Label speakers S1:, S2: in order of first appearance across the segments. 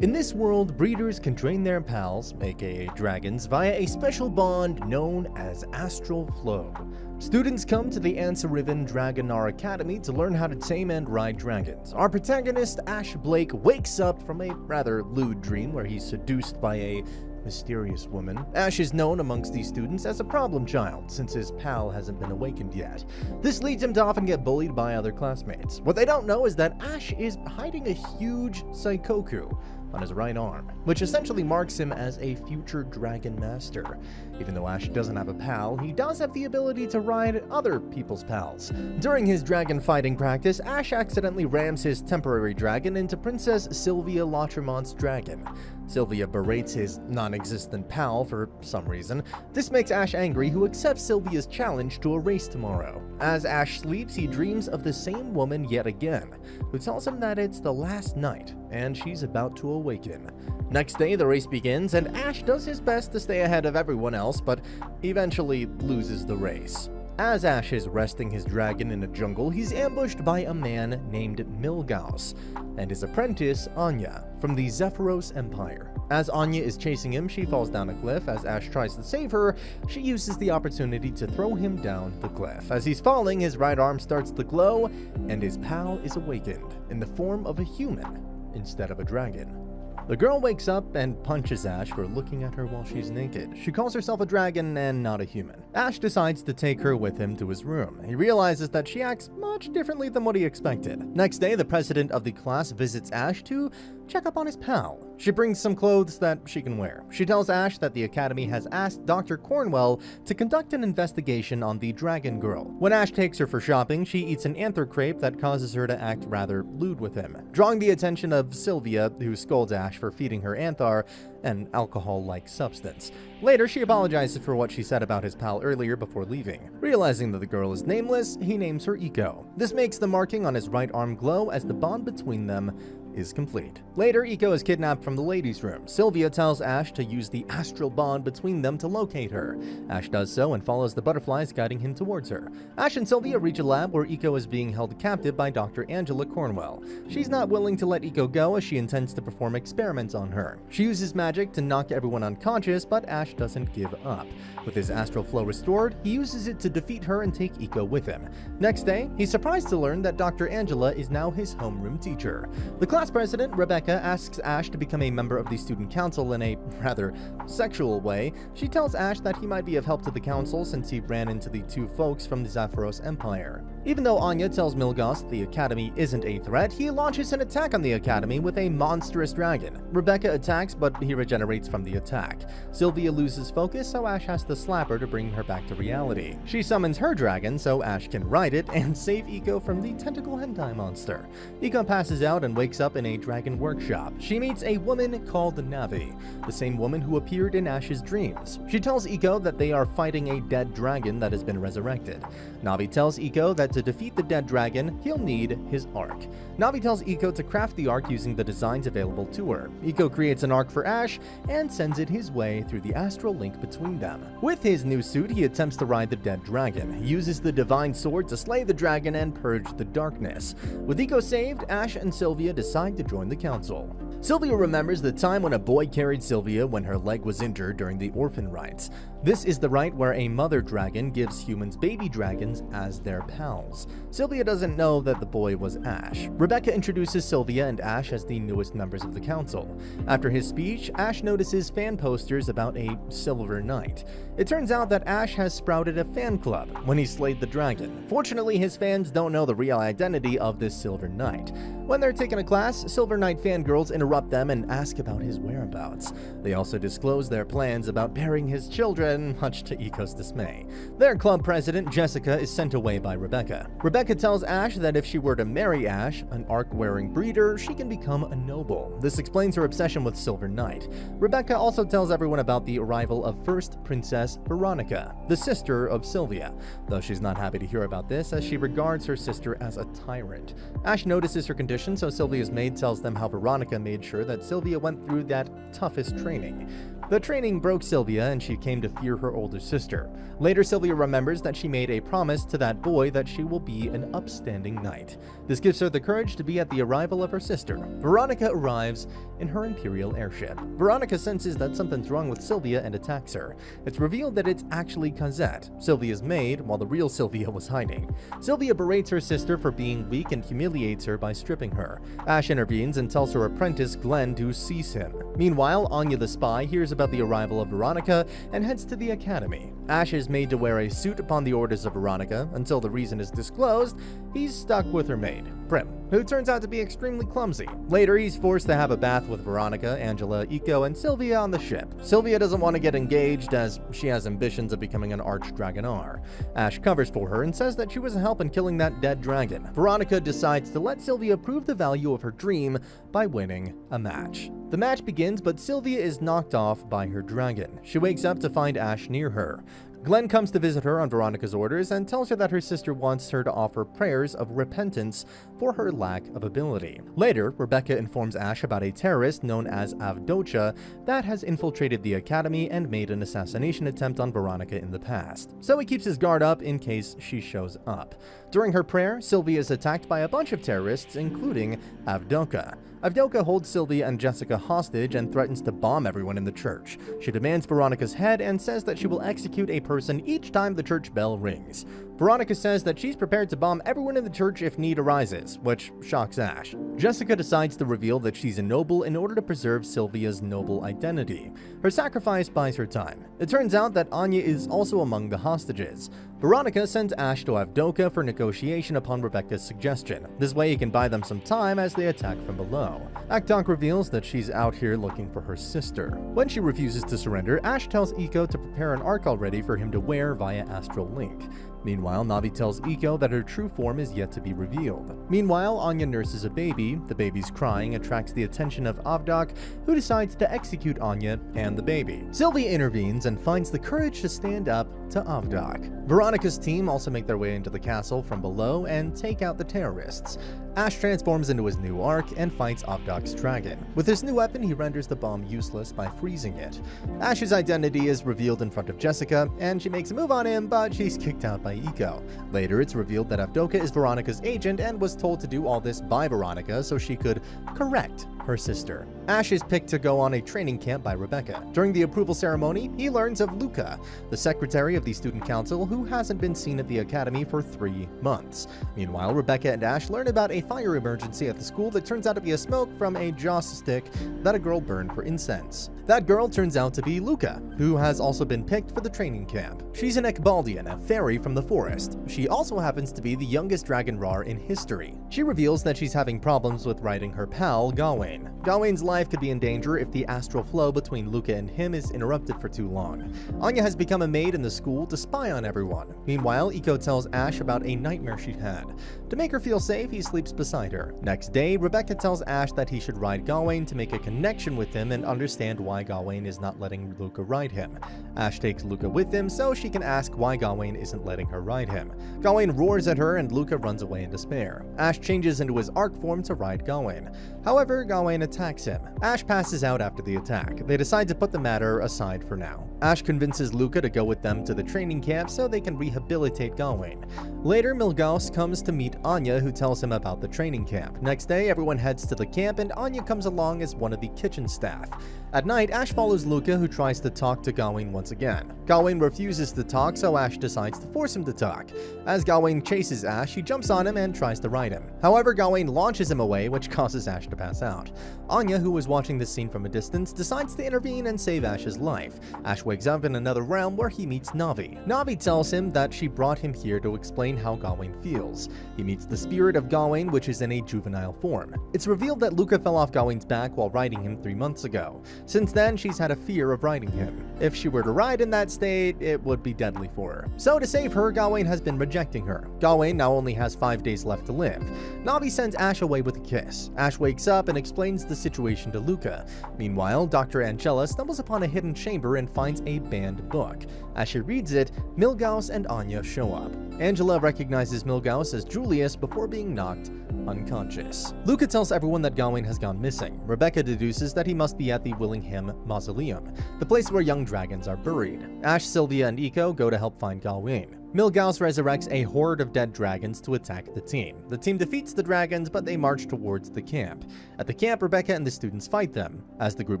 S1: In this world, breeders can train their pals, aka dragons, via a special bond known as astral flow. Students come to the Anserivan Dragonar Academy to learn how to tame and ride dragons. Our protagonist, Ash Blake, wakes up from a rather lewd dream where he's seduced by a mysterious woman. Ash is known amongst these students as a problem child, since his pal hasn't been awakened yet. This leads him to often get bullied by other classmates. What they don't know is that Ash is hiding a huge Saikoku on his right arm, which essentially marks him as a future dragon master. Even though Ash doesn't have a pal, he does have the ability to ride other people's pals. During his dragon fighting practice, Ash accidentally rams his temporary dragon into Princess Sylvia Lautremont's dragon. Sylvia berates his non-existent pal for some reason. This makes Ash angry, who accepts Sylvia's challenge to a race tomorrow. As Ash sleeps, he dreams of the same woman yet again, who tells him that it's the last night, and she's about to awaken. Next day, the race begins, and Ash does his best to stay ahead of everyone else, but eventually loses the race. As Ash is resting his dragon in a jungle, he's ambushed by a man named Milgaus and his apprentice, Anya, from the Zephyros Empire. As Anya is chasing him, she falls down a cliff. As Ash tries to save her, she uses the opportunity to throw him down the cliff. As he's falling, his right arm starts to glow, and his pal is awakened in the form of a human instead of a dragon. The girl wakes up and punches Ash for looking at her while she's naked. She calls herself a dragon and not a human. Ash decides to take her with him to his room. He realizes that she acts much differently than what he expected. Next day, the president of the class visits Ash to check up on his pal. She brings some clothes that she can wear. She tells Ash that the academy has asked Dr. Cornwell to conduct an investigation on the dragon girl. When Ash takes her for shopping, she eats an anther crepe that causes her to act rather lewd with him, drawing the attention of Sylvia, who scolds Ash for feeding her anther, an alcohol-like substance. Later, she apologizes for what she said about his pal earlier before leaving. Realizing that the girl is nameless, he names her Iko. This makes the marking on his right arm glow as the bond between them is complete. Later, Iko is kidnapped from the ladies' room. Sylvia tells Ash to use the astral bond between them to locate her. Ash does so and follows the butterflies guiding him towards her. Ash and Sylvia reach a lab where Iko is being held captive by Dr. Angela Cornwell. She's not willing to let Iko go as she intends to perform experiments on her. She uses magic to knock everyone unconscious, but Ash doesn't give up. With his astral flow restored, he uses it to defeat her and take Iko with him. Next day, he's surprised to learn that Dr. Angela is now his homeroom teacher. The class president, Rebecca, asks Ash to become a member of the student council in a rather sexual way. She tells Ash that he might be of help to the council since he ran into the two folks from the Zephyros Empire. Even though Anya tells Milgaus the academy isn't a threat, he launches an attack on the academy with a monstrous dragon. Rebecca attacks, but he regenerates from the attack. Sylvia loses focus, so Ash has to slap her to bring her back to reality. She summons her dragon so Ash can ride it and save Iko from the tentacle hentai monster. Iko passes out and wakes up in a dragon workshop. She meets a woman called Navi, the same woman who appeared in Ash's dreams. She tells Iko that they are fighting a dead dragon that has been resurrected. Navi tells Iko that to defeat the dead dragon, he'll need his arc. Navi tells Iko to craft the arc using the designs available to her. Iko creates an arc for Ash and sends it his way through the astral link between them. With his new suit, he attempts to ride the dead dragon. He uses the divine sword to slay the dragon and purge the darkness. With Iko saved, Ash and Sylvia decide to join the council. Sylvia remembers the time when a boy carried Sylvia when her leg was injured during the orphan rites. This is the rite where a mother dragon gives humans baby dragons as their pals. Sylvia doesn't know that the boy was Ash. Rebecca introduces Sylvia and Ash as the newest members of the council. After his speech, Ash notices fan posters about a Silver Knight. It turns out that Ash has sprouted a fan club when he slayed the dragon. Fortunately, his fans don't know the real identity of this Silver Knight. When they're taking a class, Silver Knight fangirls interrupt them and ask about his whereabouts. They also disclose their plans about burying his children, much to Iko's dismay. Their club president, Jessica, is sent away by Rebecca. Rebecca tells Ash that if she were to marry Ash, an arc-wearing breeder, she can become a noble. This explains her obsession with Silver Knight. Rebecca also tells everyone about the arrival of first Princess Veronica, the sister of Sylvia, though she's not happy to hear about this as she regards her sister as a tyrant. Ash notices her condition, so Sylvia's maid tells them how Veronica made sure that Sylvia went through that toughest training. The training broke Sylvia and she came to fear her older sister. Later, Sylvia remembers that she made a promise to that boy that she will be an upstanding knight. This gives her the courage to be at the arrival of her sister. Veronica arrives in her Imperial airship. Veronica senses that something's wrong with Sylvia and attacks her. It's revealed that it's actually Cosette, Sylvia's maid, while the real Sylvia was hiding. Sylvia berates her sister for being weak and humiliates her by stripping her. Ash intervenes and tells her apprentice Glenn to seize him. Meanwhile, Anya the spy hears about the arrival of Veronica and heads to the academy. Ash is made to wear a suit upon the orders of Veronica. Until the reason is disclosed, he's stuck with her maid, Prim, who turns out to be extremely clumsy. Later, he's forced to have a bath with Veronica, Angela, Iko, and Sylvia on the ship. Sylvia doesn't want to get engaged as she has ambitions of becoming an arch-Dragonar. Ash covers for her and says that she was a help in killing that dead dragon. Veronica decides to let Sylvia prove the value of her dream by winning a match. The match begins, but Sylvia is knocked off by her dragon. She wakes up to find Ash near her. Glenn comes to visit her on Veronica's orders and tells her that her sister wants her to offer prayers of repentance for her lack of ability. Later, Rebecca informs Ash about a terrorist known as Avdocha that has infiltrated the academy and made an assassination attempt on Veronica in the past. So he keeps his guard up in case she shows up. During her prayer, Sylvia is attacked by a bunch of terrorists, including Avdocha. Avdocha holds Sylvia and Jessica hostage and threatens to bomb everyone in the church. She demands Veronica's head and says that she will execute a person each time the church bell rings. Veronica says that she's prepared to bomb everyone in the church if need arises, which shocks Ash. Jessica decides to reveal that she's a noble in order to preserve Sylvia's noble identity. Her sacrifice buys her time. It turns out that Anya is also among the hostages. Veronica sends Ash to Avdocha for negotiation upon Rebecca's suggestion. This way he can buy them some time as they attack from below. Akdok reveals that she's out here looking for her sister. When she refuses to surrender, Ash tells Iko to prepare an arc already for him to wear via Astral Link. Meanwhile, Navi tells Iko that her true form is yet to be revealed. Meanwhile, Anya nurses a baby. The baby's crying attracts the attention of Avdok, who decides to execute Anya and the baby. Sylvia intervenes and finds the courage to stand up to Avdok. Veronica's team also make their way into the castle from below and take out the terrorists. Ash transforms into his new arc and fights Avdok's dragon. With his new weapon, he renders the bomb useless by freezing it. Ash's identity is revealed in front of Jessica, and she makes a move on him, but she's kicked out by Iko. Later, it's revealed that Avdocha is Veronica's agent and was told to do all this by Veronica so she could correct her sister. Ash is picked to go on a training camp by Rebecca. During the approval ceremony, he learns of Luca, the secretary of the student council who hasn't been seen at the academy for 3 months. Meanwhile, Rebecca and Ash learn about a fire emergency at the school that turns out to be a smoke from a joss stick that a girl burned for incense. That girl turns out to be Luca, who has also been picked for the training camp. She's an Ekbaldian, a fairy from the forest. She also happens to be the youngest Dragonrar in history. She reveals that she's having problems with writing her pal, Gawain. Gawain's life could be in danger if the astral flow between Luca and him is interrupted for too long. Anya has become a maid in the school to spy on everyone. Meanwhile, Iko tells Ash about a nightmare she'd had. To make her feel safe, he sleeps beside her. Next day, Rebecca tells Ash that he should ride Gawain to make a connection with him and understand why Gawain is not letting Luca ride him. Ash takes Luca with him so she can ask why Gawain isn't letting her ride him. Gawain roars at her and Luca runs away in despair. Ash changes into his arc form to ride Gawain. However, Gawain attacks him. Ash passes out after the attack. They decide to put the matter aside for now. Ash convinces Luca to go with them to the training camp so they can rehabilitate Gawain. Later, Milgaus comes to meet Anya, who tells him about the training camp. Next day, everyone heads to the camp and Anya comes along as one of the kitchen staff. At night, Ash follows Luca, who tries to talk to Gawain once again. Gawain refuses to talk, so Ash decides to force him to talk. As Gawain chases Ash, he jumps on him and tries to ride him. However, Gawain launches him away, which causes Ash to pass out. Anya, who was watching this scene from a distance, decides to intervene and save Ash's life. Ash wakes up in another realm where he meets Navi. Navi tells him that she brought him here to explain how Gawain feels. He meets the spirit of Gawain, which is in a juvenile form. It's revealed that Luca fell off Gawain's back while riding him 3 months ago. Since then, she's had a fear of riding him. If she were to ride in that state, it would be deadly for her. So to save her, Gawain has been rejecting her. Gawain now only has 5 days left to live. Navi sends Ash away with a kiss. Ash wakes up and explains the situation to Luca. Meanwhile, Dr. Angela stumbles upon a hidden chamber and finds a banned book. As she reads it, Milgaus and Anya show up. Angela recognizes Milgaus as Julius before being knocked unconscious. Luca tells everyone that Gawain has gone missing. Rebecca deduces that he must be at the Willingham Mausoleum, the place where young dragons are buried. Ash, Sylvia, and Eiko go to help find Gawain. Milgauss resurrects a horde of dead dragons to attack the team. The team defeats the dragons, but they march towards the camp. At the camp, Rebecca and the students fight them. As the group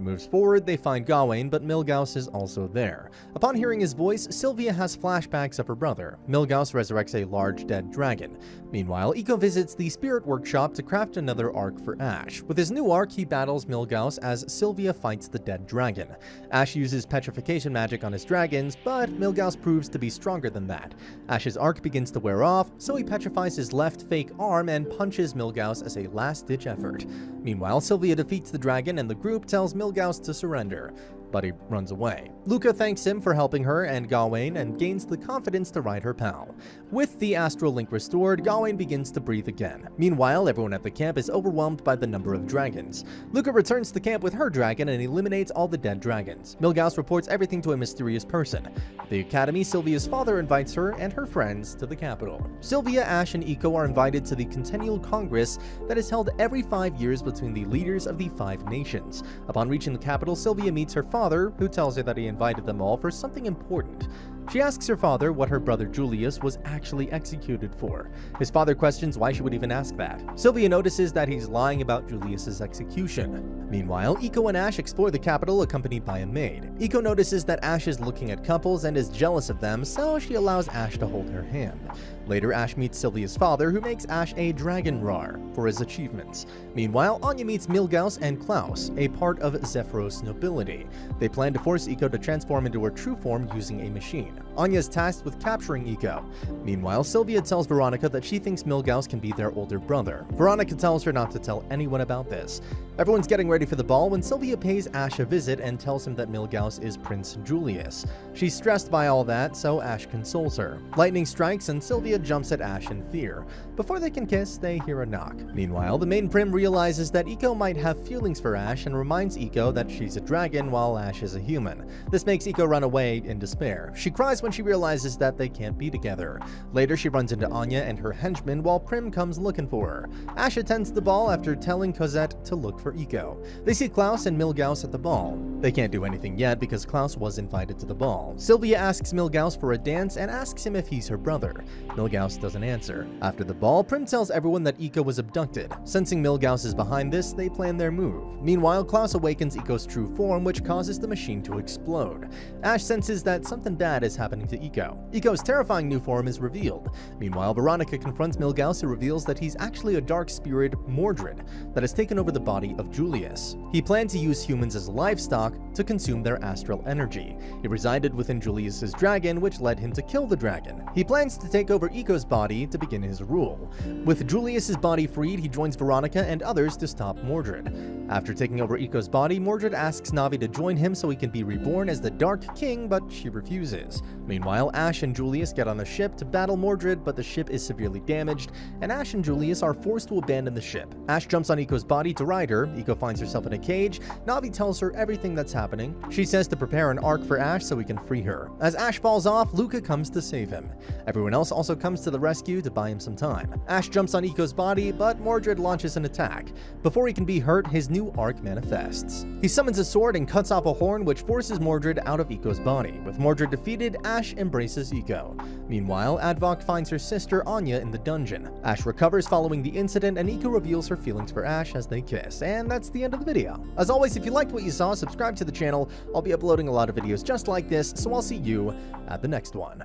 S1: moves forward, they find Gawain, but Milgauss is also there. Upon hearing his voice, Sylvia has flashbacks of her brother. Milgauss resurrects a large dead dragon. Meanwhile, Eiko visits the spirit workshop to craft another arc for Ash. With his new arc, he battles Milgauss as Sylvia fights the dead dragon. Ash uses petrification magic on his dragons, but Milgauss proves to be stronger than that. Ash's arc begins to wear off, so he petrifies his left fake arm and punches Milgauss as a last-ditch effort. Meanwhile, Sylvia defeats the dragon and the group tells Milgauss to surrender, but he runs away. Luca thanks him for helping her and Gawain and gains the confidence to ride her pal. With the astral link restored, Gawain begins to breathe again. Meanwhile, everyone at the camp is overwhelmed by the number of dragons. Luca returns to the camp with her dragon and eliminates all the dead dragons. Milgauss reports everything to a mysterious person. At the academy, Sylvia's father invites her and her friends to the capital. Sylvia, Ash, and Eiko are invited to the Centennial Congress that is held every 5 years between the leaders of the 5 nations. Upon reaching the capital, Sylvia meets her father, who tells her that he invited them all for something important. She asks her father what her brother Julius was actually executed for. His father questions why she would even ask that. Sylvia notices that he's lying about Julius's execution. Meanwhile, Eiko and Ash explore the capital accompanied by a maid. Eiko notices that Ash is looking at couples and is jealous of them, so she allows Ash to hold her hand. Later, Ash meets Sylvia's father, who makes Ash a Dragonar for his achievements. Meanwhile, Anya meets Milgauss and Klaus, a part of Zephyros nobility. They plan to force Eiko to transform into her true form using a machine. Anya is tasked with capturing Eiko. Meanwhile, Sylvia tells Veronica that she thinks Milgauss can be their older brother. Veronica tells her not to tell anyone about this. Everyone's getting ready for the ball when Sylvia pays Ash a visit and tells him that Milgauss is Prince Julius. She's stressed by all that, so Ash consoles her. Lightning strikes and Sylvia jumps at Ash in fear. Before they can kiss, they hear a knock. Meanwhile, the main prim realizes that Eiko might have feelings for Ash and reminds Eiko that she's a dragon while Ash is a human. This makes Eiko run away in despair. She cries when she realizes that they can't be together. Later, she runs into Anya and her henchmen while Prim comes looking for her. Ash attends the ball after telling Cosette to look for Eiko. They see Klaus and Milgauss at the ball. They can't do anything yet because Klaus was invited to the ball. Sylvia asks Milgauss for a dance and asks him if he's her brother. Milgauss doesn't answer. After the ball, Prim tells everyone that Eiko was abducted. Sensing Milgauss is behind this, they plan their move. Meanwhile, Klaus awakens Eiko's true form, which causes the machine to explode. Ash senses that something bad is happening to Eiko. Eiko's terrifying new form is revealed. Meanwhile, Veronica confronts Milgauss, who reveals that he's actually a dark spirit, Mordred, that has taken over the body of Julius. He planned to use humans as livestock to consume their astral energy. He resided within Julius's dragon, which led him to kill the dragon. He plans to take over Eiko's body to begin his rule. With Julius's body freed, he joins Veronica and others to stop Mordred. After taking over Eiko's body, Mordred asks Navi to join him so he can be reborn as the Dark King, but she refuses. Meanwhile, Ash and Julius get on a ship to battle Mordred, but the ship is severely damaged, and Ash and Julius are forced to abandon the ship. Ash jumps on Eiko's body to ride her. Eiko finds herself in a cage. Navi tells her everything that's happening. She says to prepare an arc for Ash so he can free her. As Ash falls off, Luca comes to save him. Everyone else also comes to the rescue to buy him some time. Ash jumps on Eiko's body, but Mordred launches an attack. Before he can be hurt, his new arc manifests. He summons a sword and cuts off a horn, which forces Mordred out of Eiko's body. With Mordred defeated, Ash embraces Eiko. Meanwhile, Advok finds her sister Anya in the dungeon. Ash recovers following the incident, and Eiko reveals her feelings for Ash as they kiss. And that's the end of the video. As always, if you liked what you saw, subscribe to the channel. I'll be uploading a lot of videos just like this, so I'll see you at the next one.